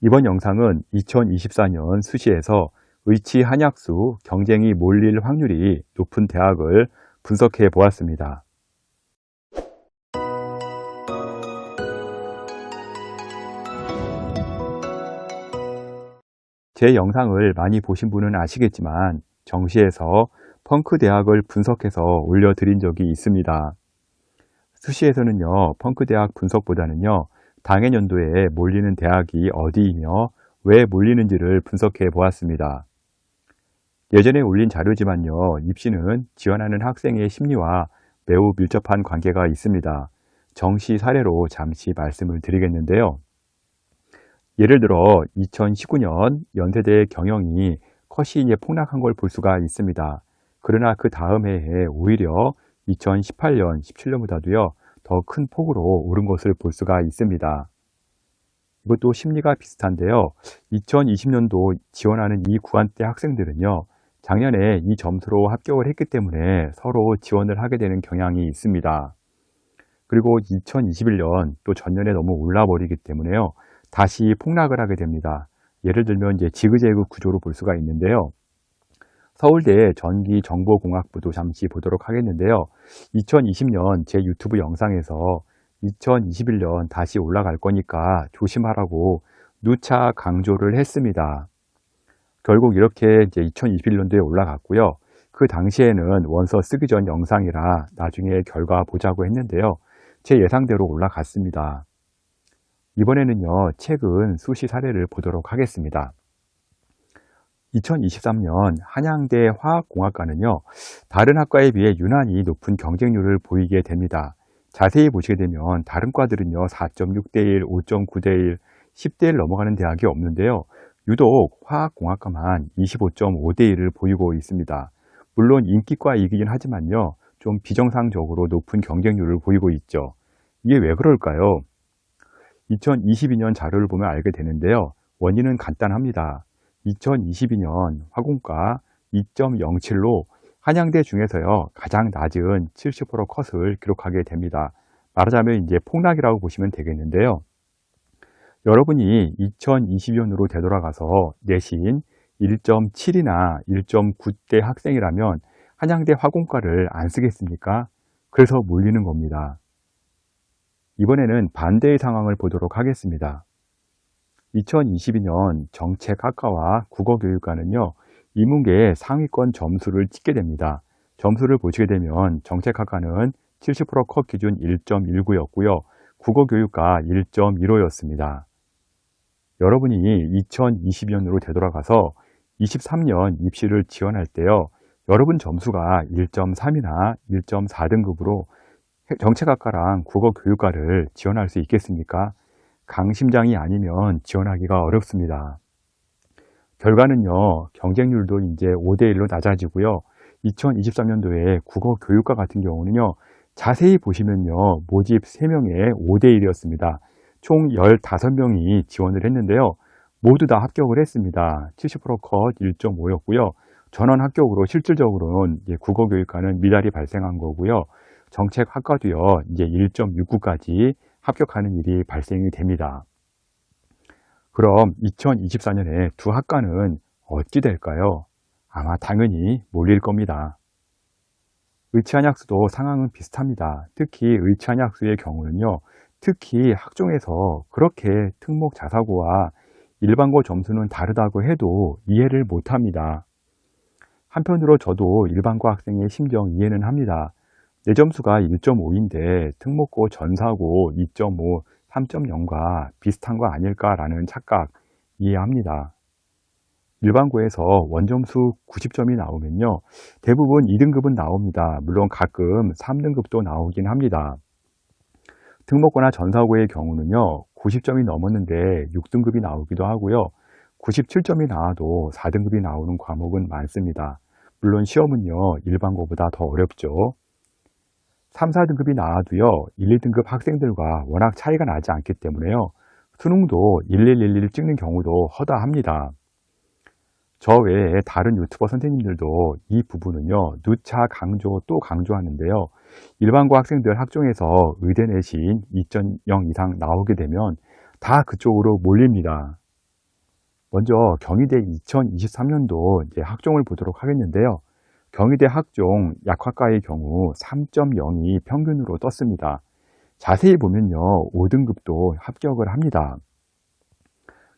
이번 영상은 2024년 수시에서 의치 한약수 경쟁이 몰릴 확률이 높은 대학을 분석해 보았습니다. 제 영상을 많이 보신 분은 아시겠지만 정시에서 펑크 대학을 분석해서 올려드린 적이 있습니다. 수시에서는요, 펑크 대학 분석보다는요, 당해년도에 몰리는 대학이 어디이며 왜 몰리는지를 분석해 보았습니다. 예전에 올린 자료지만요, 입시는 지원하는 학생의 심리와 매우 밀접한 관계가 있습니다. 정시 사례로 잠시 말씀을 드리겠는데요. 예를 들어 2019년 연세대 경영이 컷이 폭락한 걸 볼 수가 있습니다. 그러나 그 다음 해에 오히려 2018년, 17년보다도요, 더 큰 폭으로 오른 것을 볼 수가 있습니다. 이것도 심리가 비슷한데요. 2020년도 지원하는 이 구간대 학생들은요, 작년에 이 점수로 합격을 했기 때문에 서로 지원을 하게 되는 경향이 있습니다. 그리고 2021년 또 전년에 너무 올라버리기 때문에요, 다시 폭락을 하게 됩니다. 예를 들면 이제 지그재그 구조로 볼 수가 있는데요. 서울대 전기정보공학부도 잠시 보도록 하겠는데요. 2020년 제 유튜브 영상에서 2021년 다시 올라갈 거니까 조심하라고 누차 강조를 했습니다. 결국 이렇게 이제 2021년도에 올라갔고요. 그 당시에는 원서 쓰기 전 영상이라 나중에 결과 보자고 했는데요. 제 예상대로 올라갔습니다. 이번에는요, 최근 수시 사례를 보도록 하겠습니다. 2023년 한양대 화학공학과는요, 다른 학과에 비해 유난히 높은 경쟁률을 보이게 됩니다. 자세히 보시게 되면 다른 과들은요, 4.6대1, 5.9대1, 10대1 넘어가는 대학이 없는데요. 유독 화학공학과만 25.5대1을 보이고 있습니다. 물론 인기과이긴 하지만요, 좀 비정상적으로 높은 경쟁률을 보이고 있죠. 이게 왜 그럴까요? 2022년 자료를 보면 알게 되는데요. 원인은 간단합니다. 2022년 화공과 2.07로 한양대 중에서요, 가장 낮은 70% 컷을 기록하게 됩니다. 말하자면 이제 폭락이라고 보시면 되겠는데요. 여러분이 2022년으로 되돌아가서 내신 1.7이나 1.9대 학생이라면 한양대 화공과를 안 쓰겠습니까? 그래서 몰리는 겁니다. 이번에는 반대의 상황을 보도록 하겠습니다. 2022년 정책학과와 국어교육과는요, 인문계의 상위권 점수를 찍게 됩니다. 점수를 보시게 되면 정책학과는 70% 컷 기준 1.19였고요. 국어교육과 1.15였습니다. 여러분이 2020년으로 되돌아가서 23년 입시를 지원할 때요, 여러분 점수가 1.3이나 1.4등급으로 정책학과랑 국어교육과를 지원할 수 있겠습니까? 강심장이 아니면 지원하기가 어렵습니다. 결과는요, 경쟁률도 이제 5대1로 낮아지고요. 2023년도에 국어교육과 같은 경우는요, 자세히 보시면요, 모집 3명에 5대1이었습니다. 총 15명이 지원을 했는데요. 모두 다 합격을 했습니다. 70%컷 1.5였고요. 전원 합격으로 실질적으로는 이제 국어교육과는 미달이 발생한 거고요. 정책학과도요, 이제 1.69까지 합격하는 일이 발생이 됩니다. 그럼 2024년에 두 학과는 어찌 될까요? 아마 당연히 몰릴 겁니다. 의치한약수도 상황은 비슷합니다. 특히 의치한약수의 경우는요, 특히 학종에서 그렇게 특목 자사고와 일반고 점수는 다르다고 해도 이해를 못합니다. 한편으로 저도 일반고 학생의 심정 이해는 합니다. 내 점수가 1.5인데 특목고 전사고 2.5, 3.0과 비슷한 거 아닐까라는 착각 이해합니다. 일반고에서 원점수 90점이 나오면요, 대부분 2등급은 나옵니다. 물론 가끔 3등급도 나오긴 합니다. 특목고나 전사고의 경우는요, 90점이 넘었는데 6등급이 나오기도 하고요, 97점이 나와도 4등급이 나오는 과목은 많습니다. 물론 시험은요, 일반고보다 더 어렵죠. 3, 4등급이 나와도요, 1, 2등급 학생들과 워낙 차이가 나지 않기 때문에요, 수능도 1111 찍는 경우도 허다합니다. 저 외에 다른 유튜버 선생님들도 이 부분은요, 누차 또 강조하는데요. 일반고 학생들 학종에서 의대 내신 2.0 이상 나오게 되면 다 그쪽으로 몰립니다. 먼저 경희대 2023년도 이제 학종을 보도록 하겠는데요. 경희대 학종 약학과의 경우 3.0이 평균으로 떴습니다. 자세히 보면요, 5등급도 합격을 합니다.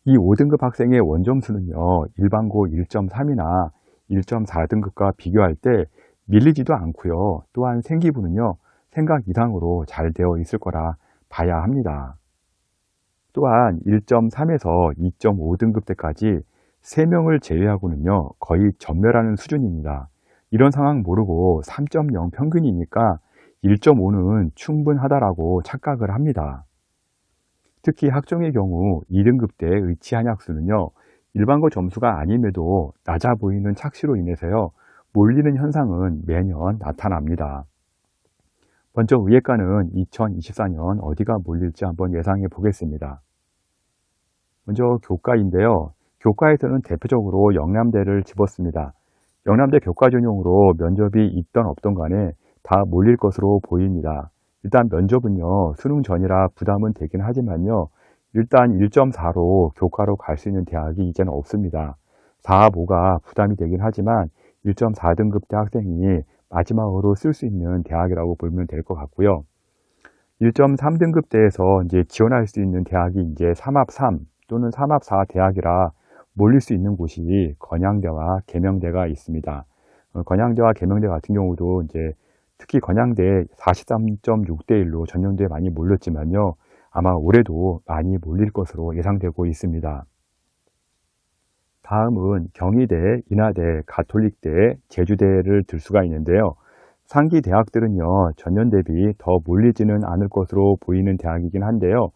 이 5등급 학생의 원점수는요, 일반고 1.3이나 1.4등급과 비교할 때 밀리지도 않고요. 또한 생기부는요, 생각 이상으로 잘 되어 있을 거라 봐야 합니다. 또한 1.3에서 2.5등급 때까지 3명을 제외하고는요, 거의 전멸하는 수준입니다. 이런 상황 모르고 3.0 평균이니까 1.5는 충분하다라고 착각을 합니다. 특히 학종의 경우 2등급 때의 치한약수는요, 일반고 점수가 아님에도 낮아 보이는 착시로 인해서요, 몰리는 현상은 매년 나타납니다. 먼저 의예과는 2024년 어디가 몰릴지 한번 예상해 보겠습니다. 먼저 교과인데요. 교과에서는 대표적으로 영남대를 집었습니다. 영남대 교과 전형으로 면접이 있던 없던 간에 다 몰릴 것으로 보입니다. 일단 면접은요, 수능 전이라 부담은 되긴 하지만요, 일단 1.4로 교과로 갈 수 있는 대학이 이제는 없습니다. 4, 5가 부담이 되긴 하지만 1.4등급 대 학생이 마지막으로 쓸 수 있는 대학이라고 보면 될 것 같고요. 1.3등급 대에서 이제 지원할 수 있는 대학이 이제 3합 3 또는 3합 4 대학이라 몰릴 수 있는 곳이 건양대와 계명대가 있습니다. 건양대와 계명대 같은 경우도 이제 특히 건양대 43.6대 1로 전년도에 많이 몰렸지만요. 아마 올해도 많이 몰릴 것으로 예상되고 있습니다. 다음은 경희대, 인하대, 가톨릭대, 제주대를 들 수가 있는데요. 상기 대학들은요, 전년 대비 더 몰리지는 않을 것으로 보이는 대학이긴 한데요.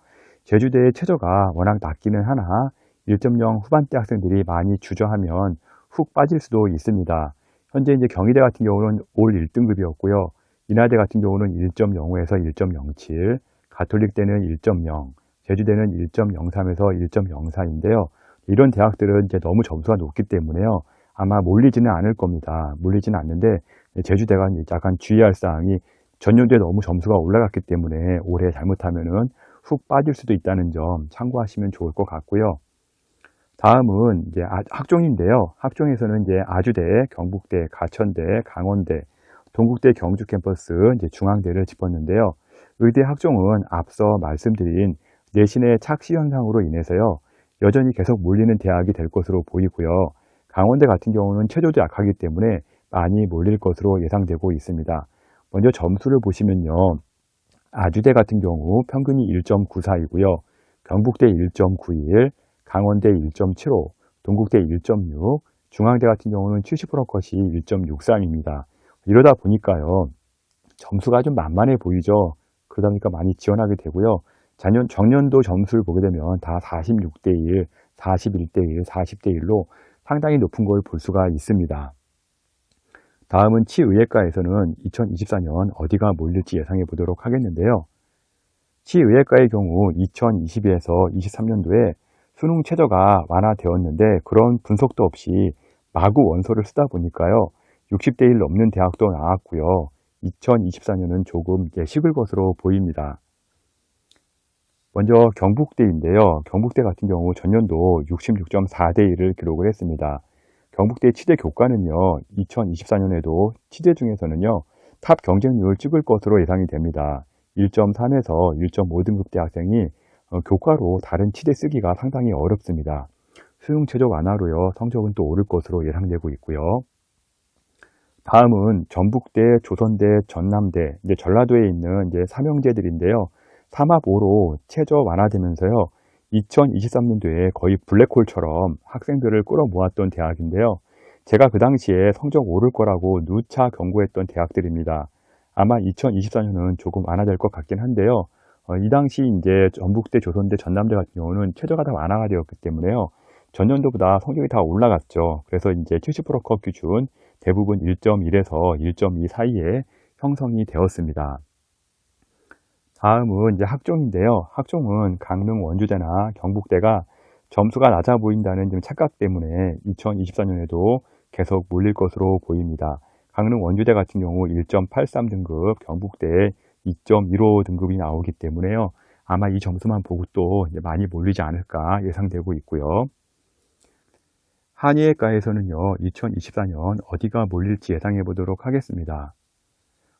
제주대의 최저가 워낙 낮기는 하나 1.0 후반대 학생들이 많이 주저하면 훅 빠질 수도 있습니다. 현재 이제 경희대 같은 경우는 올 1등급이었고요. 인하대 같은 경우는 1.05에서 1.07, 가톨릭대는 1.0, 제주대는 1.03에서 1.04인데요. 이런 대학들은 이제 너무 점수가 높기 때문에요. 아마 몰리지는 않을 겁니다. 몰리지는 않는데 제주대가 약간 주의할 사항이 전년도에 너무 점수가 올라갔기 때문에 올해 잘못하면은 훅 빠질 수도 있다는 점 참고하시면 좋을 것 같고요. 다음은 이제 학종인데요. 학종에서는 이제 아주대, 경북대, 가천대, 강원대, 동국대 경주 캠퍼스, 이제 중앙대를 짚었는데요. 의대 학종은 앞서 말씀드린 내신의 착시 현상으로 인해서요. 여전히 계속 몰리는 대학이 될 것으로 보이고요. 강원대 같은 경우는 체조도 약하기 때문에 많이 몰릴 것으로 예상되고 있습니다. 먼저 점수를 보시면요. 아주대 같은 경우 평균이 1.94이고요. 경북대 1.91, 강원대 1.75, 동국대 1.6, 중앙대 같은 경우는 70% 컷이 1.63입니다. 이러다 보니까요. 점수가 좀 만만해 보이죠. 그러다 보니까 많이 지원하게 되고요. 정년도 점수를 보게 되면 다 46대 1, 41대 1, 40대 1로 상당히 높은 걸 볼 수가 있습니다. 다음은 치의예과에서는 2024년 어디가 몰릴지 예상해 보도록 하겠는데요. 치의예과의 경우 2022에서 23년도에 수능 최저가 완화되었는데 그런 분석도 없이 마구 원서를 쓰다 보니까요. 60대 1 넘는 대학도 나왔고요. 2024년은 조금 식을 것으로 보입니다. 먼저 경북대인데요. 경북대 같은 경우 전년도 66.4대 1을 기록을 했습니다. 경북대 치대 교과는요. 2024년에도 치대 중에서는요. 탑 경쟁률을 찍을 것으로 예상이 됩니다. 1.3에서 1.5등급 대 학생이 교과로 다른 치대 쓰기가 상당히 어렵습니다. 수능 최저 완화로요. 성적은 또 오를 것으로 예상되고 있고요. 다음은 전북대, 조선대, 전남대, 이제 전라도에 있는 이제 삼형제들인데요. 3합 5로 최저 완화되면서요. 2023년도에 거의 블랙홀처럼 학생들을 끌어모았던 대학인데요. 제가 그 당시에 성적 오를 거라고 누차 경고했던 대학들입니다. 아마 2024년은 조금 완화될 것 같긴 한데요. 이 당시 이제 전북대, 조선대, 전남대 같은 경우는 최저가 다 완화가 되었기 때문에요. 전년도보다 성적이 다 올라갔죠. 그래서 이제 70%컷 기준 대부분 1.1에서 1.2 사이에 형성이 되었습니다. 다음은 이제 학종인데요. 학종은 강릉 원주대나 경북대가 점수가 낮아 보인다는 좀 착각 때문에 2024년에도 계속 몰릴 것으로 보입니다. 강릉 원주대 같은 경우 1.83등급, 경북대 2.15등급이 나오기 때문에요. 아마 이 점수만 보고 또 많이 몰리지 않을까 예상되고 있고요. 한의외과에서는요, 2024년 어디가 몰릴지 예상해 보도록 하겠습니다.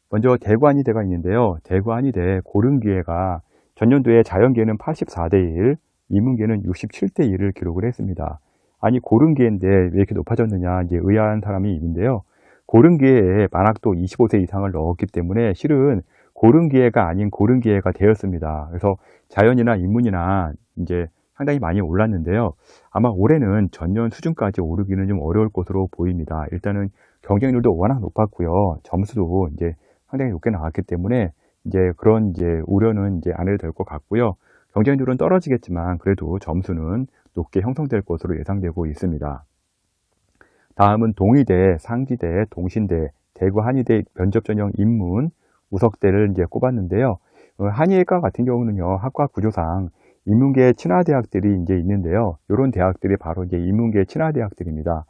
먼저 대구 한의대가 있는데요. 대구 한의대 고른기회가 전년도에 자연계는 84대 1, 이문계는 67대 1을 기록을 했습니다. 아니, 고른기회인데 왜 이렇게 높아졌느냐 이제 의아한 사람이 있는데요. 고른기회에 만학도 25세 이상을 넣었기 때문에 실은 고른기회가 아닌 고른기회가 되었습니다. 그래서 자연이나 인문이나 이제 상당히 많이 올랐는데요. 아마 올해는 전년 수준까지 오르기는 좀 어려울 것으로 보입니다. 일단은 경쟁률도 워낙 높았고요. 점수도 이제 상당히 높게 나왔기 때문에 이제 그런 이제 우려는 이제 안 해도 될 것 같고요. 경쟁률은 떨어지겠지만 그래도 점수는 높게 형성될 것으로 예상되고 있습니다. 다음은 동의대, 상지대, 동신대, 대구 한의대 면접 전형 인문, 우석대를 이제 꼽았는데요. 한의외과 같은 경우는요, 학과 구조상 인문계 친화대학들이 이제 있는데요. 이런 대학들이 바로 이제 인문계 친화대학들입니다.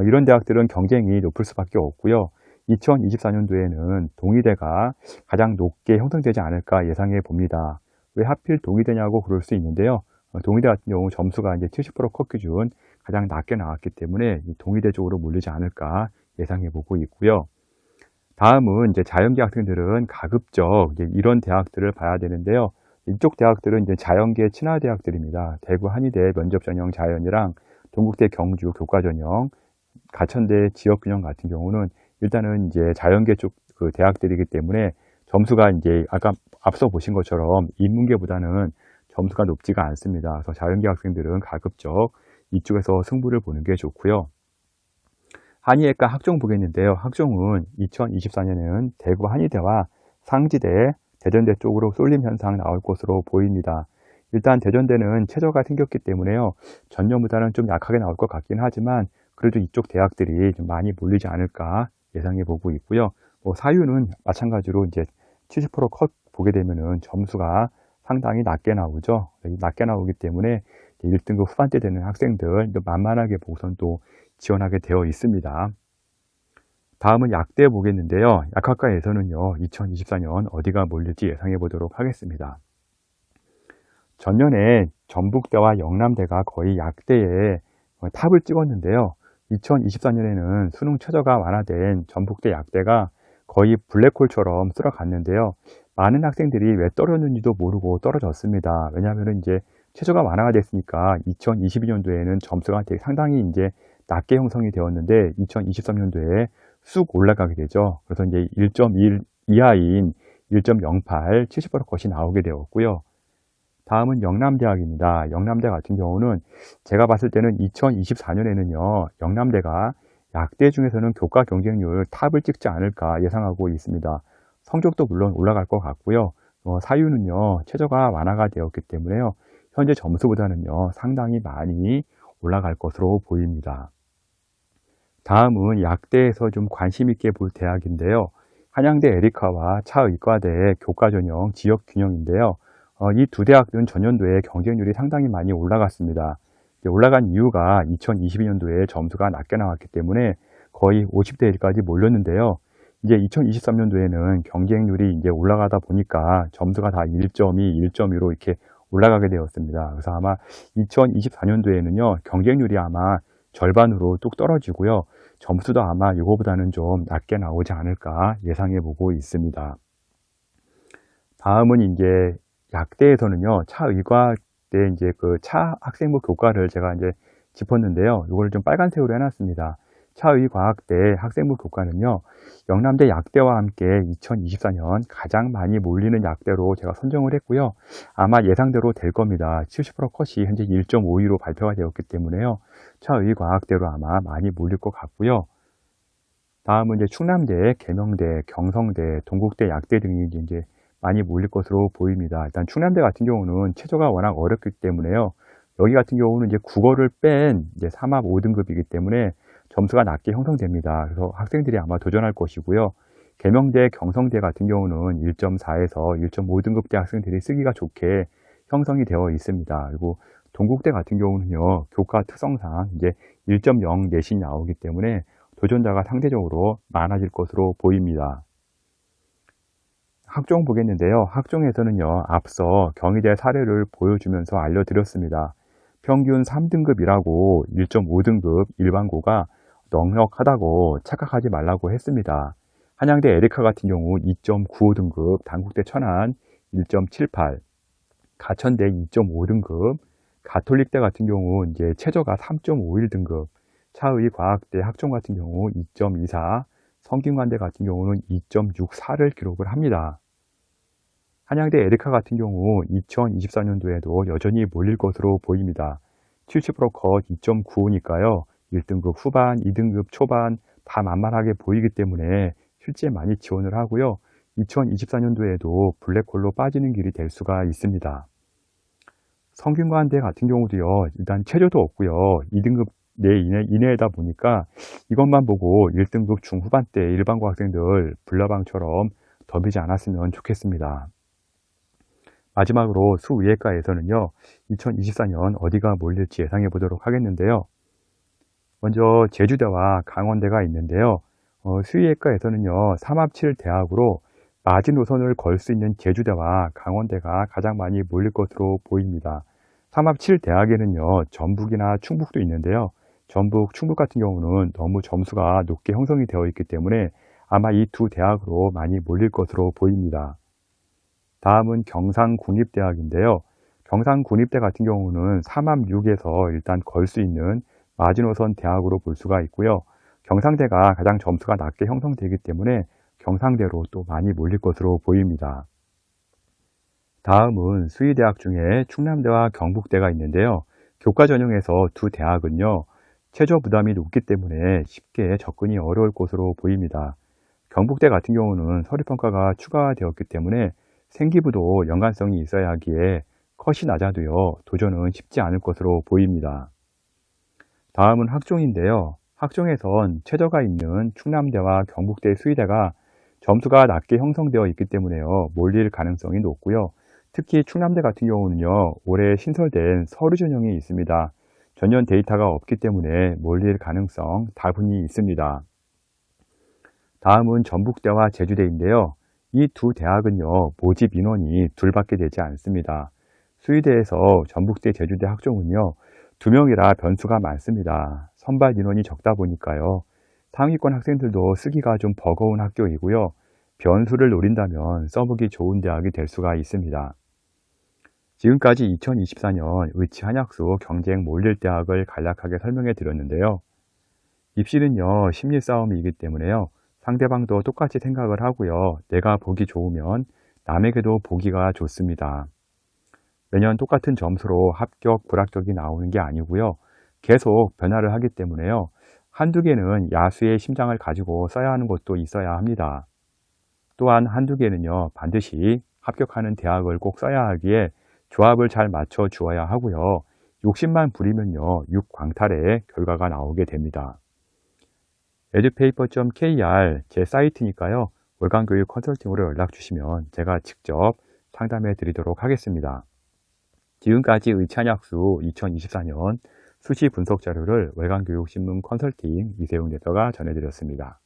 이런 대학들은 경쟁이 높을 수밖에 없고요. 2024년도에는 동의대가 가장 높게 형성되지 않을까 예상해 봅니다. 왜 하필 동의대냐고 그럴 수 있는데요. 동의대 같은 경우 점수가 이제 70% 컷 기준 가장 낮게 나왔기 때문에 동의대 쪽으로 몰리지 않을까 예상해 보고 있고요. 다음은 이제 자연계 학생들은 가급적 이제 이런 대학들을 봐야 되는데요. 이쪽 대학들은 이제 자연계 친화대학들입니다. 대구 한의대 면접 전형 자연이랑 동국대 경주 교과 전형, 가천대 지역균형 같은 경우는 일단은 이제 자연계 쪽 그 대학들이기 때문에 점수가 이제 아까 앞서 보신 것처럼 인문계보다는 점수가 높지가 않습니다. 그래서 자연계 학생들은 가급적 이쪽에서 승부를 보는 게 좋고요. 한의외과 학종 보겠는데요. 학종은 2024년에는 대구 한의대와 상지대, 대전대 쪽으로 쏠림 현상 나올 것으로 보입니다. 일단 대전대는 최저가 생겼기 때문에요. 전년보다는 좀 약하게 나올 것 같긴 하지만 그래도 이쪽 대학들이 좀 많이 몰리지 않을까 예상해 보고 있고요. 사유는 마찬가지로 이제 70%컷 보게 되면은 점수가 상당히 낮게 나오죠. 낮게 나오기 때문에 1등급 후반대 되는 학생들 만만하게 보고선 또 지원하게 되어 있습니다. 다음은 약대 보겠는데요. 약학과에서는요, 2024년 어디가 몰릴지 예상해 보도록 하겠습니다. 전년에 전북대와 영남대가 거의 약대에 탑을 찍었는데요. 2024년에는 수능 최저가 완화된 전북대 약대가 거의 블랙홀처럼 쓸어갔는데요. 많은 학생들이 왜 떨어졌는지도 모르고 떨어졌습니다. 왜냐하면 이제 최저가 완화가 됐으니까 2022년도에는 점수가 되게 상당히 이제 낮게 형성이 되었는데 2023년도에 쑥 올라가게 되죠. 그래서 이제 1.1 이하인 1.08, 70% 컷이 나오게 되었고요. 다음은 영남대학입니다. 영남대 같은 경우는 제가 봤을 때는 2024년에는요, 영남대가 약대 중에서는 교과 경쟁률 탑을 찍지 않을까 예상하고 있습니다. 성적도 물론 올라갈 것 같고요. 사유는요, 최저가 완화가 되었기 때문에요, 현재 점수보다는요, 상당히 많이 올라갈 것으로 보입니다. 다음은 약대에서 좀 관심 있게 볼 대학인데요. 한양대 에리카와 차의과대 교과 전형 지역 균형인데요. 이 두 대학은 전년도에 경쟁률이 상당히 많이 올라갔습니다. 올라간 이유가 2022년도에 점수가 낮게 나왔기 때문에 거의 50대 1까지 몰렸는데요. 이제 2023년도에는 경쟁률이 이제 올라가다 보니까 점수가 다 1.2, 1.2로 이렇게 올라가게 되었습니다. 그래서 아마 2024년도에는요, 경쟁률이 아마 절반으로 뚝 떨어지고요. 점수도 아마 이거보다는 좀 낮게 나오지 않을까 예상해 보고 있습니다. 다음은 이제 약대에서는요, 차의과대 이제 그 차 학생부 교과를 제가 이제 짚었는데요. 이걸 좀 빨간색으로 해놨습니다. 차의과학대 학생부 교과는요, 영남대 약대와 함께 2024년 가장 많이 몰리는 약대로 제가 선정을 했고요. 아마 예상대로 될 겁니다. 70% 컷이 현재 1.52로 발표가 되었기 때문에요. 차의과학대로 아마 많이 몰릴 것 같고요. 다음은 이제 충남대, 계명대, 경성대, 동국대 약대 등이 이제 많이 몰릴 것으로 보입니다. 일단 충남대 같은 경우는 최저가 워낙 어렵기 때문에요. 여기 같은 경우는 이제 국어를 뺀 이제 3합 5등급이기 때문에 점수가 낮게 형성됩니다. 그래서 학생들이 아마 도전할 것이고요. 계명대, 경성대 같은 경우는 1.4에서 1.5등급대 학생들이 쓰기가 좋게 형성이 되어 있습니다. 그리고 동국대 같은 경우는요, 교과 특성상 이제 1.0 내신이 나오기 때문에 도전자가 상대적으로 많아질 것으로 보입니다. 학종 보겠는데요. 학종에서는요, 앞서 경희대 사례를 보여주면서 알려드렸습니다. 평균 3등급이라고 1.5등급 일반고가 넉넉하다고 착각하지 말라고 했습니다. 한양대 에리카 같은 경우 2.95등급, 단국대 천안 1.78, 가천대 2.5등급, 가톨릭대 같은 경우 이제 최저가 3.51등급, 차의과학대 학종 같은 경우 2.24, 성균관대 같은 경우는 2.64를 기록을 합니다. 한양대 에리카 같은 경우 2024년도에도 여전히 몰릴 것으로 보입니다. 70% 컷 2.95니까요. 1등급 후반, 2등급 초반 다 만만하게 보이기 때문에 실제 많이 지원을 하고요. 2024년도에도 블랙홀로 빠지는 길이 될 수가 있습니다. 성균관대 같은 경우도요. 일단 체조도 없고요. 2등급 이내에다 보니까 이것만 보고 1등급 중후반대 일반고 학생들 불나방처럼 덤비지 않았으면 좋겠습니다. 마지막으로 수의예과에서는요. 2024년 어디가 몰릴지 예상해 보도록 하겠는데요. 먼저 제주대와 강원대가 있는데요. 수의예과에서는요. 3합7대학으로 마지노선을 걸 수 있는 제주대와 강원대가 가장 많이 몰릴 것으로 보입니다. 3합7대학에는요. 전북이나 충북도 있는데요. 전북, 충북 같은 경우는 너무 점수가 높게 형성이 되어 있기 때문에 아마 이 두 대학으로 많이 몰릴 것으로 보입니다. 다음은 경상국립대학인데요. 경상국립대 같은 경우는 3합6에서 일단 걸 수 있는 마지노선 대학으로 볼 수가 있고요. 경상대가 가장 점수가 낮게 형성되기 때문에 경상대로 또 많이 몰릴 것으로 보입니다. 다음은 수의대학 중에 충남대와 경북대가 있는데요. 교과 전형에서 두 대학은요. 최저 부담이 높기 때문에 쉽게 접근이 어려울 것으로 보입니다. 경북대 같은 경우는 서류평가가 추가되었기 때문에 생기부도 연관성이 있어야 하기에 컷이 낮아도요. 도전은 쉽지 않을 것으로 보입니다. 다음은 학종인데요. 학종에선 최저가 있는 충남대와 경북대 수의대가 점수가 낮게 형성되어 있기 때문에요. 몰릴 가능성이 높고요. 특히 충남대 같은 경우는요. 올해 신설된 서류 전형이 있습니다. 전년 데이터가 없기 때문에 몰릴 가능성 다분히 있습니다. 다음은 전북대와 제주대인데요. 이 두 대학은요. 모집 인원이 둘밖에 되지 않습니다. 수의대에서 전북대, 제주대 학종은요. 2명이라 변수가 많습니다. 선발 인원이 적다 보니까요. 상위권 학생들도 쓰기가 좀 버거운 학교이고요. 변수를 노린다면 써보기 좋은 대학이 될 수가 있습니다. 지금까지 2024년 의치 한약수 경쟁 몰릴 대학을 간략하게 설명해 드렸는데요. 입시는요. 심리 싸움이기 때문에요. 상대방도 똑같이 생각을 하고요. 내가 보기 좋으면 남에게도 보기가 좋습니다. 매년 똑같은 점수로 합격, 불합격이 나오는 게 아니고요. 계속 변화를 하기 때문에요. 한두 개는 야수의 심장을 가지고 써야 하는 것도 있어야 합니다. 또한 한두 개는요. 반드시 합격하는 대학을 꼭 써야 하기에 조합을 잘 맞춰 주어야 하고요. 욕심만 부리면요. 육광탈의 결과가 나오게 됩니다. edupaper.kr 제 사이트니까요. 월간교육 컨설팅으로 연락 주시면 제가 직접 상담해 드리도록 하겠습니다. 지금까지 의치한약수 2024년 수시 분석 자료를 월간교육신문 컨설팅 이세웅 대표가 전해드렸습니다.